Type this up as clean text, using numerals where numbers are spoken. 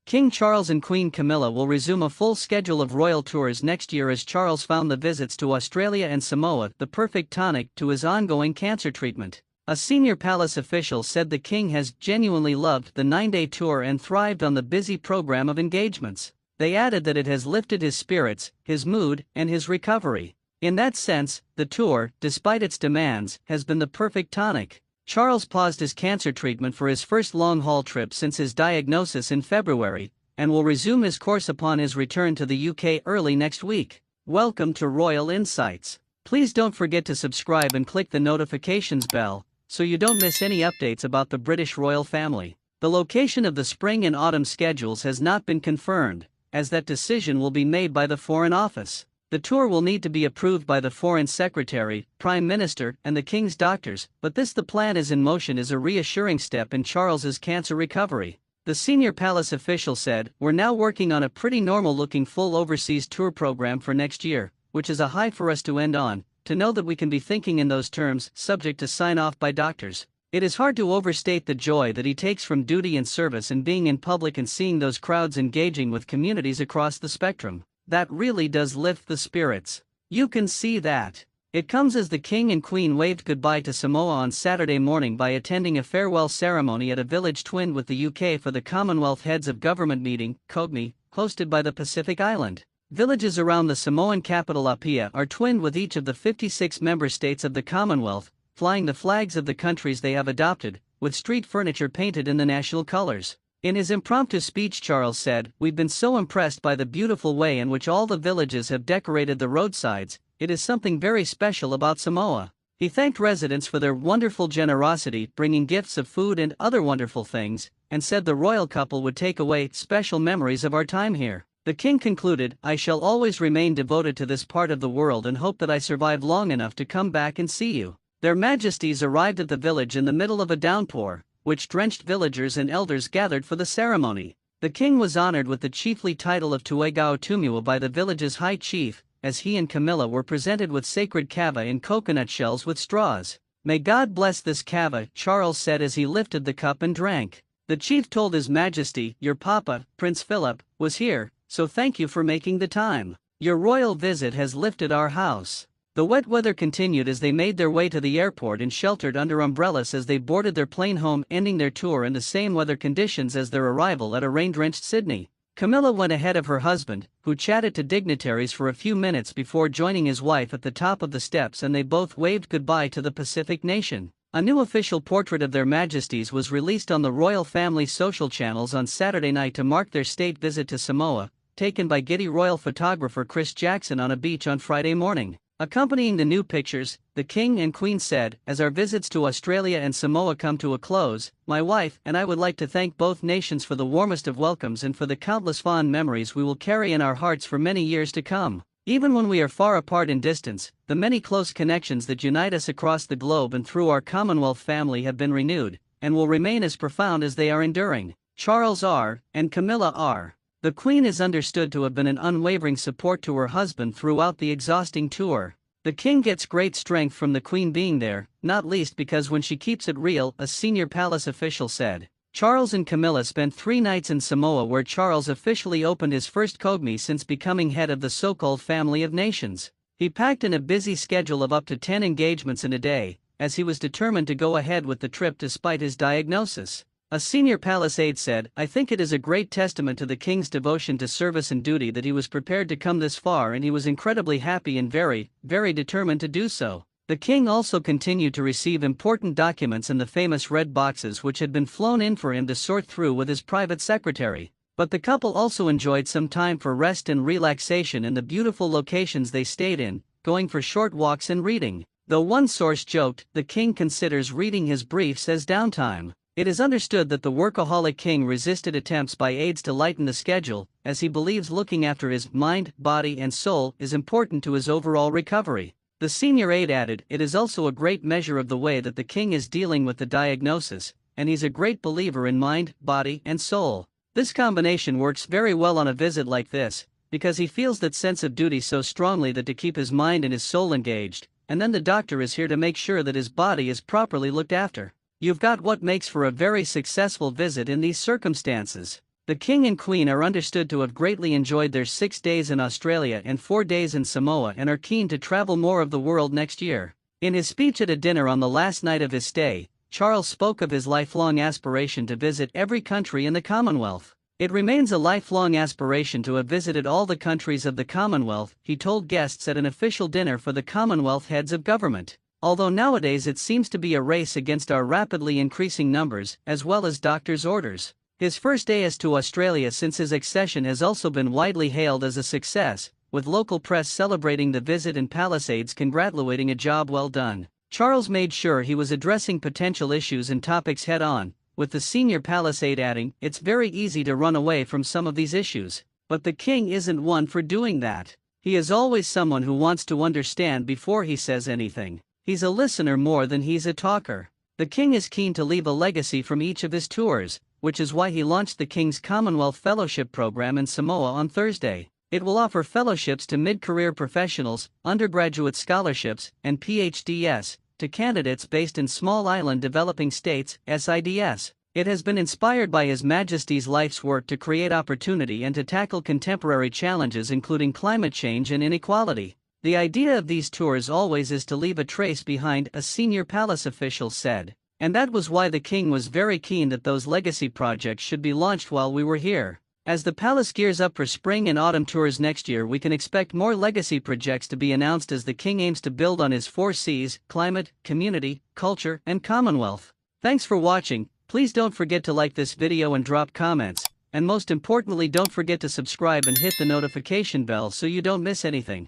King Charles and Queen Camilla will resume a full schedule of royal tours next year as Charles found the visits to Australia and Samoa the perfect tonic to his ongoing cancer treatment. A senior palace official said the king has genuinely loved the 9-day tour and thrived on the busy program of engagements. They added that it has lifted his spirits, his mood, and his recovery. In that sense, the tour, despite its demands, has been the perfect tonic. Charles paused his cancer treatment for his first long-haul trip since his diagnosis in February, and will resume his course upon his return to the UK early next week. Welcome to Royal Insights. Please don't forget to subscribe and click the notifications bell, so you don't miss any updates about the British royal family. The location of the spring and autumn schedules has not been confirmed, as that decision will be made by the Foreign Office. The tour will need to be approved by the Foreign Secretary, Prime Minister, and the King's doctors, but the plan is in motion is a reassuring step in Charles's cancer recovery. The senior palace official said, "We're now working on a pretty normal-looking full overseas tour program for next year, which is a high for us to end on, to know that we can be thinking in those terms, subject to sign-off by doctors. It is hard to overstate the joy that he takes from duty and service and being in public and seeing those crowds engaging with communities across the spectrum. That really does lift the spirits. You can see that." It comes as the King and Queen waved goodbye to Samoa on Saturday morning by attending a farewell ceremony at a village twinned with the UK for the Commonwealth Heads of Government meeting, COGME, hosted by the Pacific Island. Villages around the Samoan capital Apia are twinned with each of the 56 member states of the Commonwealth, flying the flags of the countries they have adopted, with street furniture painted in the national colors. In his impromptu speech, Charles said, "We've been so impressed by the beautiful way in which all the villages have decorated the roadsides. It is something very special about Samoa." He thanked residents for their wonderful generosity, bringing gifts of food and other wonderful things, and said the royal couple would take away special memories of our time here. The king concluded, "I shall always remain devoted to this part of the world and hope that I survive long enough to come back and see you." Their Majesties arrived at the village in the middle of a downpour, which drenched villagers and elders gathered for the ceremony. The king was honored with the chiefly title of Tuegao Tumua by the village's high chief, as he and Camilla were presented with sacred kava in coconut shells with straws. "May God bless this kava," Charles said as he lifted the cup and drank. The chief told His Majesty, "Your papa, Prince Philip, was here, so thank you for making the time. Your royal visit has lifted our house." The wet weather continued as they made their way to the airport and sheltered under umbrellas as they boarded their plane home, ending their tour in the same weather conditions as their arrival at a rain-drenched Sydney. Camilla went ahead of her husband, who chatted to dignitaries for a few minutes before joining his wife at the top of the steps, and they both waved goodbye to the Pacific nation. A new official portrait of their Majesties was released on the royal family's social channels on Saturday night to mark their state visit to Samoa, taken by giddy royal photographer Chris Jackson on a beach on Friday morning. Accompanying the new pictures, the King and Queen said, "As our visits to Australia and Samoa come to a close, my wife and I would like to thank both nations for the warmest of welcomes and for the countless fond memories we will carry in our hearts for many years to come. Even when we are far apart in distance, the many close connections that unite us across the globe and through our Commonwealth family have been renewed, and will remain as profound as they are enduring." Charles R. and Camilla R. The Queen is understood to have been an unwavering support to her husband throughout the exhausting tour. The King gets great strength from the Queen being there, not least because when she keeps it real, a senior palace official said. Charles and Camilla spent 3 nights in Samoa, where Charles officially opened his first COGME since becoming head of the so-called Family of Nations. He packed in a busy schedule of up to 10 engagements in a day, as he was determined to go ahead with the trip despite his diagnosis. A senior palace aide said, "I think it is a great testament to the King's devotion to service and duty that he was prepared to come this far, and he was incredibly happy and very, very determined to do so." The King also continued to receive important documents in the famous red boxes which had been flown in for him to sort through with his private secretary. But the couple also enjoyed some time for rest and relaxation in the beautiful locations they stayed in, going for short walks and reading. Though one source joked, the King considers reading his briefs as downtime. It is understood that the workaholic King resisted attempts by aides to lighten the schedule, as he believes looking after his mind, body, and soul is important to his overall recovery. The senior aide added, "It is also a great measure of the way that the King is dealing with the diagnosis, and he's a great believer in mind, body, and soul. This combination works very well on a visit like this, because he feels that sense of duty so strongly that to keep his mind and his soul engaged, and then the doctor is here to make sure that his body is properly looked after. You've got what makes for a very successful visit in these circumstances." The King and Queen are understood to have greatly enjoyed their 6 days in Australia and 4 days in Samoa and are keen to travel more of the world next year. In his speech at a dinner on the last night of his stay, Charles spoke of his lifelong aspiration to visit every country in the Commonwealth. It remains a lifelong aspiration to have visited all the countries of the Commonwealth, he told guests at an official dinner for the Commonwealth heads of government. Although nowadays it seems to be a race against our rapidly increasing numbers, as well as doctors' orders. His first day as to Australia since his accession has also been widely hailed as a success, with local press celebrating the visit and Palisades congratulating a job well done. Charles made sure he was addressing potential issues and topics head-on, with the senior Palisade adding, "It's very easy to run away from some of these issues, but the King isn't one for doing that. He is always someone who wants to understand before he says anything. He's a listener more than he's a talker." The King is keen to leave a legacy from each of his tours, which is why he launched the King's Commonwealth Fellowship Program in Samoa on Thursday. It will offer fellowships to mid-career professionals, undergraduate scholarships, and PhDs, to candidates based in small island developing states, SIDS. It has been inspired by His Majesty's life's work to create opportunity and to tackle contemporary challenges including climate change and inequality. The idea of these tours always is to leave a trace behind, a senior palace official said. And that was why the King was very keen that those legacy projects should be launched while we were here. As the palace gears up for spring and autumn tours next year, we can expect more legacy projects to be announced as the King aims to build on his 4 Cs: climate, community, culture, and Commonwealth. Thanks for watching. Please don't forget to like this video and drop comments. And most importantly, don't forget to subscribe and hit the notification bell so you don't miss anything.